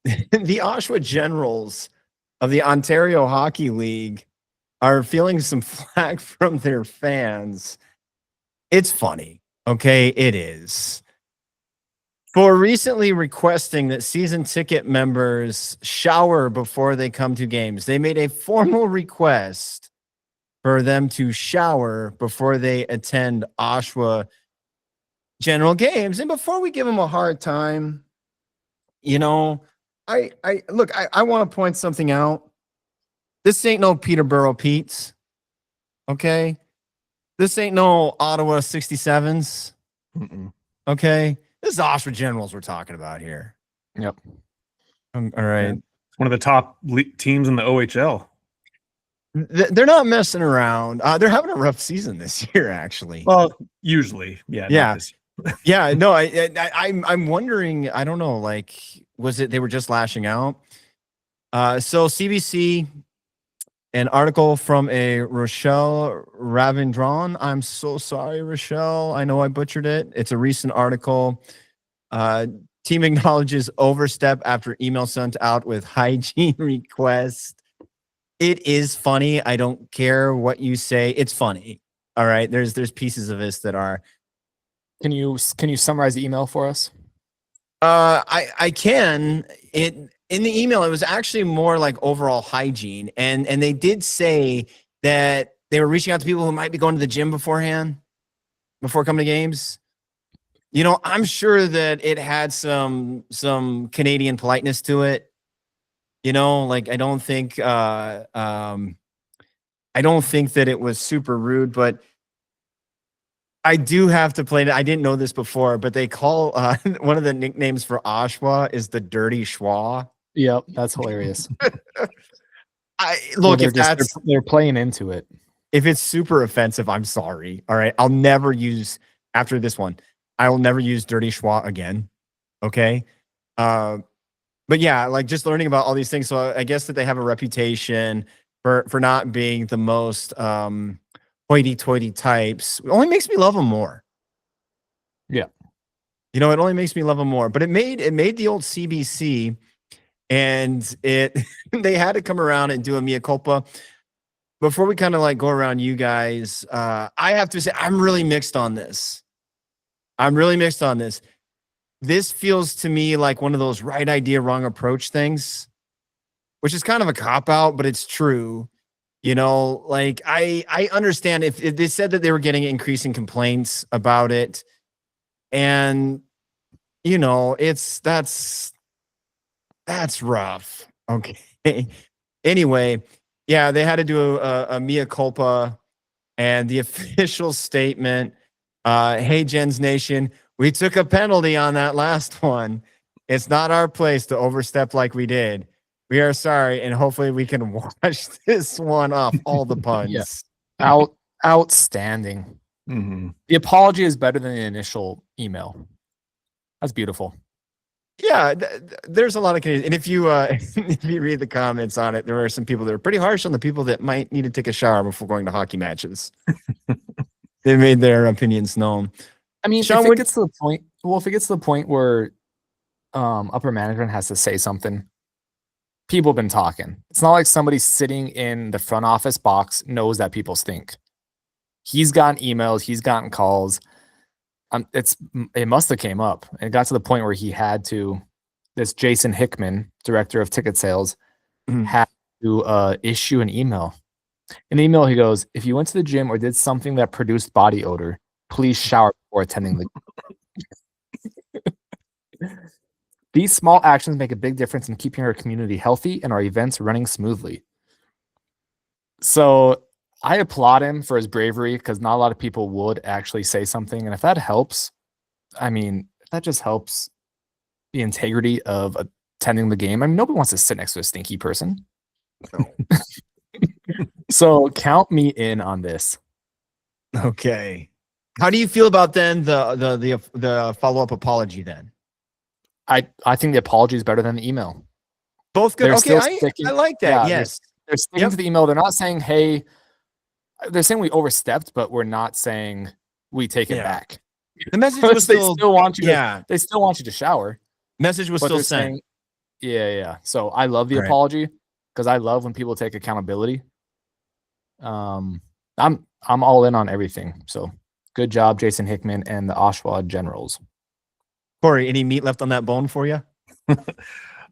the Oshawa Generals of the Ontario Hockey League are feeling some flack from their fans. It's funny. Okay, it is. For recently requesting that season ticket members shower before they come to games. They made a formal request for them to shower before they attend Oshawa General games. And before we give them a hard time, I look, I want to point something out. This ain't no Peterborough Pete's. Okay. This ain't no Ottawa 67s. Okay. This is Oshawa Generals we're talking about here. Yep. All right. Yeah. One of the top teams in the OHL. They're not messing around. They're having a rough season this year, actually. Well, usually. Yeah. Yeah. No, I'm wondering, I don't know, like, was it they were just lashing out? So CBC, an article from a Rochelle Ravindran. I'm so sorry, Rochelle. I know I butchered it. It's a recent article. Team acknowledges overstep after email sent out with hygiene request. It is funny. I don't care what you say. It's funny. All right. There's pieces of this that are. Can you summarize the email for us? I can. In the email, it was actually more like overall hygiene. And they did say that they were reaching out to people who might be going to the gym beforehand, before coming to games. I'm sure that it had some Canadian politeness to it. Like I don't think that it was super rude, but I do have to play it. I didn't know this before, but they call one of the nicknames for Oshawa is the Dirty Schwa. Yep, that's hilarious. They're playing into it. If it's super offensive, I'm sorry. All right, I'll never use after this one. I will never use Dirty Schwa again. Okay, but yeah, like just learning about all these things. So I guess that they have a reputation for not being the most hoity-toity types. It only makes me love them more. Yeah, it only makes me love them more. But it made the old CBC. And they had to come around and do a mea culpa. Before we kind of like go around you guys, I have to say I'm really mixed on this. This feels to me like one of those right idea, wrong approach things, which is kind of a cop-out, but it's true. Like I understand if they said that they were getting increasing complaints about it. And, that's rough. Okay. Anyway, yeah, they had to do a mea culpa, and the official statement, hey, Gens Nation, we took a penalty on that last one. It's not our place to overstep like we did. We are sorry, and hopefully we can wash this one off all the puns. Yeah. Outstanding. Mm-hmm. The apology is better than the initial email. That's beautiful. Yeah, there's a lot of Canadians. And if you read the comments on it, there are some people that are pretty harsh on the people that might need to take a shower before going to hockey matches. They made their opinions known. I mean, Sean, if it gets to the point where upper management has to say something, people have been talking. It's not like somebody sitting in the front office box knows that people stink. He's gotten emails, he's gotten calls. It must have came up. It got to the point where he had to. This Jason Hickman, director of ticket sales, had to issue an email. In the email, he goes, "If you went to the gym or did something that produced body odor, please shower before attending the." These small actions make a big difference in keeping our community healthy and our events running smoothly. So I applaud him for his bravery, because not a lot of people would actually say something. And if that helps, if that just helps the integrity of attending the game. Nobody wants to sit next to a stinky person. No. So count me in on this. Okay. How do you feel about then the follow-up apology then? I think the apology is better than the email. Both good. Okay, I like that. Yeah, yes. They're sticking to the email. They're not saying, hey, they're saying we overstepped, but we're not saying we take it back. The message was they still want you to shower. Message was still sent. Yeah. So I love the Right. apology because I love when people take accountability. I'm all in on everything. So good job, Jason Hickman and the Oshawa Generals. Corey, any meat left on that bone for you?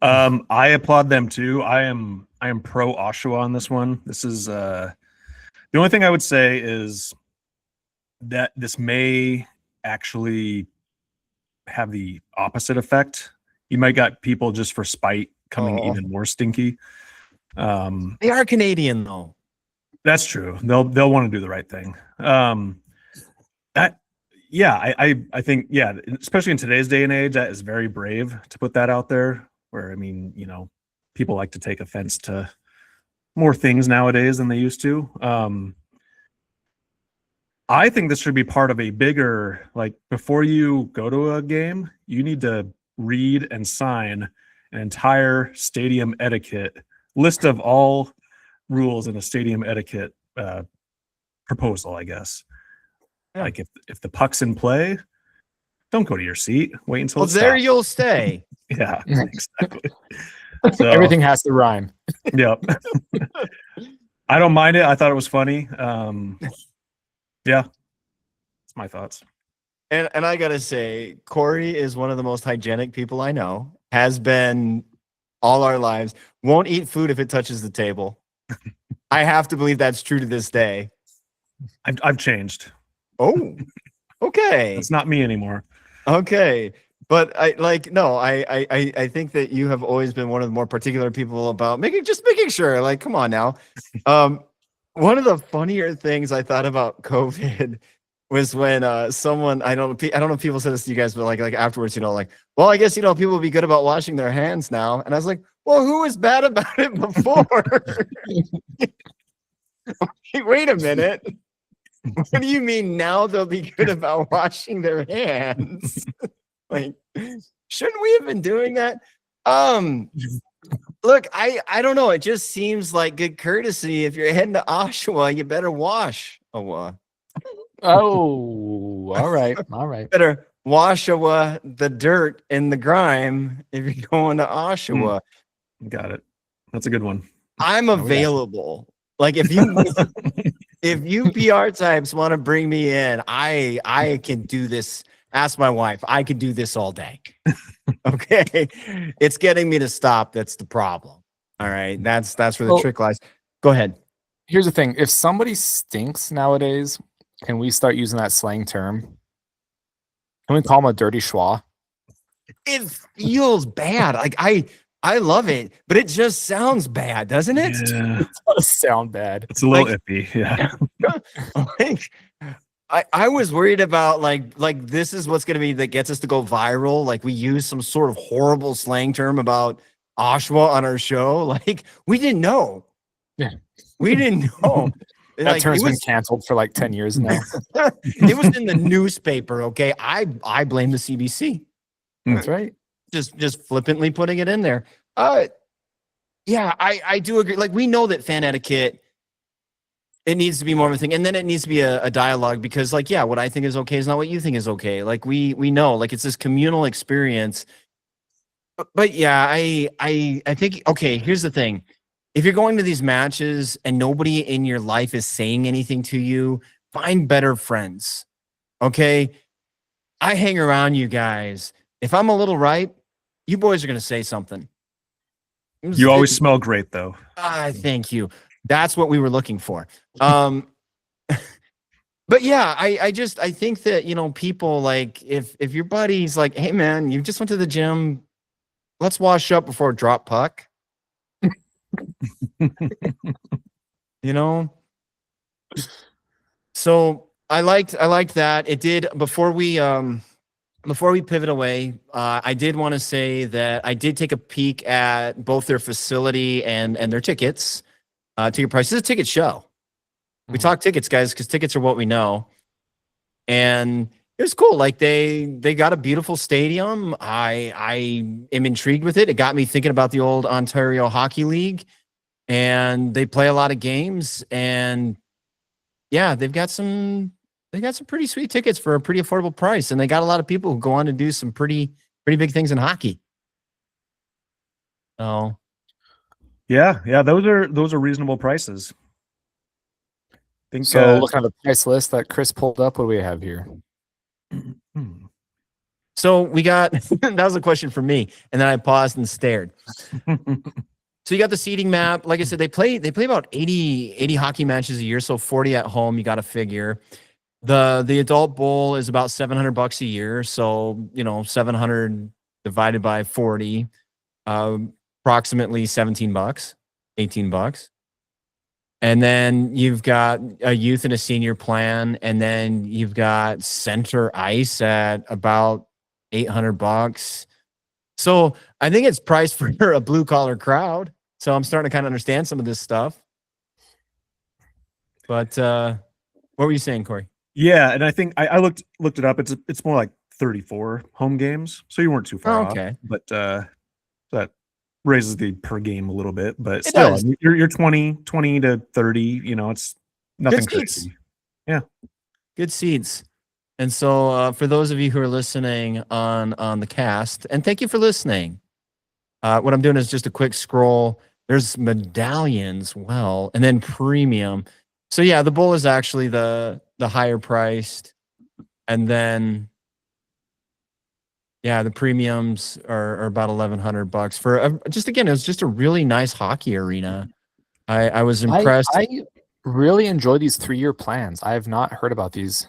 I applaud them too. I am pro Oshawa on this one. This is the only thing I would say is that this may actually have the opposite effect. You might got people just for spite coming even more stinky. They are Canadian though. That's true. They'll want to do the right thing. I think, yeah, especially in today's day and age, that is very brave to put that out there. Where, I mean, you know, people like to take offense to more things nowadays than they used to. I think this should be part of a bigger, like, before you go to a game, you need to read and sign an entire stadium etiquette list of all rules in a stadium etiquette proposal, I guess. Yeah. Like if the puck's in play, don't go to your seat. Wait until it's there stopped. you'll stay. Yeah, exactly. So everything has to rhyme. Yep. I don't mind it. I thought it was funny. Yeah, that's my thoughts. And I gotta say, Corey is one of the most hygienic people I know. Has been all our lives. Won't eat food if it touches the table. I have to believe that's true to this day. I've changed. Oh, okay. It's not me anymore. Okay. But I think that you have always been one of the more particular people about making sure, like, come on now. One of the funnier things I thought about COVID was when someone, I don't know if people said this to you guys, but like afterwards, you know, like, well, I guess, you know, people will be good about washing their hands now. And I was like, well, who was bad about it before? Wait a minute. What do you mean now they'll be good about washing their hands? Like, shouldn't we have been doing that? Look, I don't know. It just seems like good courtesy. If you're heading to Oshawa, you better wash. Oh, all right. Better wash away the dirt and the grime if you're going to Oshawa. Got it. That's a good one. I'm available. Like if you if you PR types want to bring me in, I can do this. Ask my wife. I can do this all day. Okay. It's getting me to stop. That's the problem. All right. That's where the trick lies. Go ahead. Here's the thing. If somebody stinks nowadays, can we start using that slang term? Can we call them a dirty schwa? It feels bad. Like I love it, but it just sounds bad, doesn't it? Yeah. It does sound bad. It's a little iffy. Yeah. I was worried about like this is what's going to be that gets us to go viral. Like we use some sort of horrible slang term about Oshawa on our show. Like we didn't know. Yeah. We didn't know. That term's been canceled for like 10 years now. It was in the newspaper. Okay. I blame the CBC. That's right. Just flippantly putting it in there. Yeah, I do agree. Like we know that fan etiquette, it needs to be more of a thing, and then it needs to be a dialogue because, like, yeah, what I think is okay is not what you think is okay. Like we know, like it's this communal experience. But yeah, I think okay. Here's the thing: if you're going to these matches and nobody in your life is saying anything to you, find better friends. Okay, I hang around you guys. If I'm a little ripe, you boys are gonna say something. You always smell great, though. Thank you. That's what we were looking for. But yeah, I think that, you know, people like if your buddy's like, hey man, you just went to the gym, let's wash up before drop puck. You know? So I liked that. It did before we pivot away, I did want to say that I did take a peek at both their facility and their tickets. Ticket price. This is a ticket show. We talk tickets, guys, because tickets are what we know. And it was cool. Like they got a beautiful stadium. I am intrigued with it. It got me thinking about the old Ontario Hockey League. And they play a lot of games. And yeah, they've got some pretty sweet tickets for a pretty affordable price. And they got a lot of people who go on to do some pretty big things in hockey. Oh, Yeah, those are reasonable prices. Think So looking at the price list that Chris pulled up, what do we have here? so we got that was a question for me, and then I paused and stared. So you got the seating map. Like I said, they play about 80 hockey matches a year, so 40 at home. You got to figure the adult bowl is about $700 a year, so 700 divided by 40, approximately $17, $18. And then you've got a youth and a senior plan, and then you've got center ice at about $800. So I think it's priced for a blue collar crowd. So I'm starting to kind of understand some of this stuff. But what were you saying, Corey? Yeah, and I think I looked it up. It's more like 34 home games, so you weren't too far off. Okay. But that raises the per game a little bit. But It still, does. I mean, you're 20 to 30. It's nothing seats. crazy. Good seats. And so for those of you who are listening on the cast, and thank you for listening. What I'm doing is just a quick scroll. There's medallions, well, and then premium. So yeah, the bull is actually the higher priced, and then yeah, the premiums are about $1,100 for just again. It was just a really nice hockey arena. I was impressed. I really enjoy these 3-year plans. I have not heard about these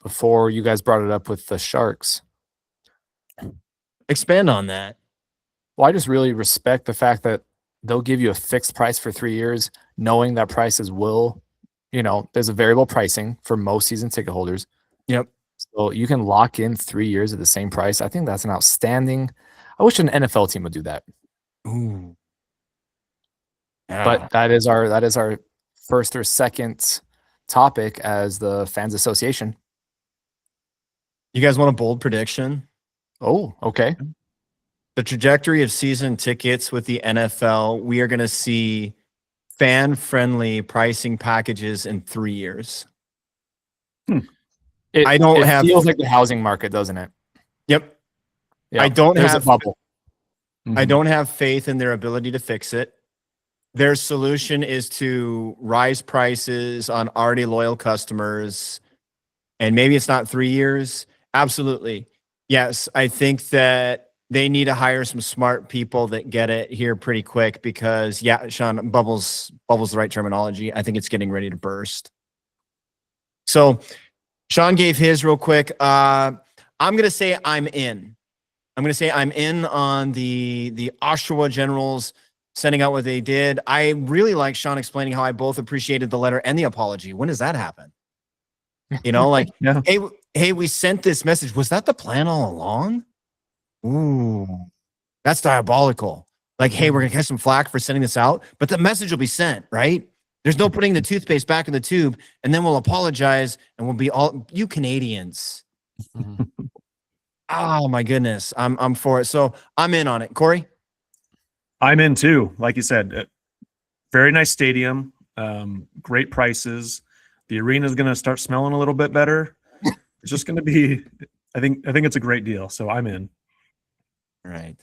before you guys brought it up with the Sharks. Expand on that. Well, I just really respect the fact that they'll give you a fixed price for 3 years, knowing that prices will, there's a variable pricing for most season ticket holders. Yep. So you can lock in 3 years at the same price. I think that's an outstanding. I wish an NFL team would do that. Ooh. Yeah. But that is our first or second topic as the fans association. You guys want a bold prediction? Oh, okay. The trajectory of season tickets with the NFL, we are going to see fan-friendly pricing packages in 3 years. It feels like the housing market, doesn't it? Yep. Yeah, I don't there's have a bubble. I don't have faith in their ability to fix it. Their solution is to rise prices on already loyal customers. And maybe it's not 3 years. Absolutely. Yes, I think that they need to hire some smart people that get it here pretty quick because, yeah, Sean, bubble's the right terminology. I think it's getting ready to burst. So Sean gave his real quick. I'm going to say I'm in. I'm going to say I'm in on the Oshawa Generals sending out what they did. I really like Sean explaining how I both appreciated the letter and the apology. When does that happen? Like, Yeah. hey, we sent this message. Was that the plan all along? Ooh, that's diabolical. Like, hey, we're going to catch some flack for sending this out, but the message will be sent, right? There's no putting the toothpaste back in the tube, and then we'll apologize, and we'll be all, you Canadians. Oh, my goodness. I'm for it. So I'm in on it. Corey? I'm in too. Like you said, very nice stadium, great prices. The arena is going to start smelling a little bit better. It's just going to be, I think it's a great deal. So I'm in. Right.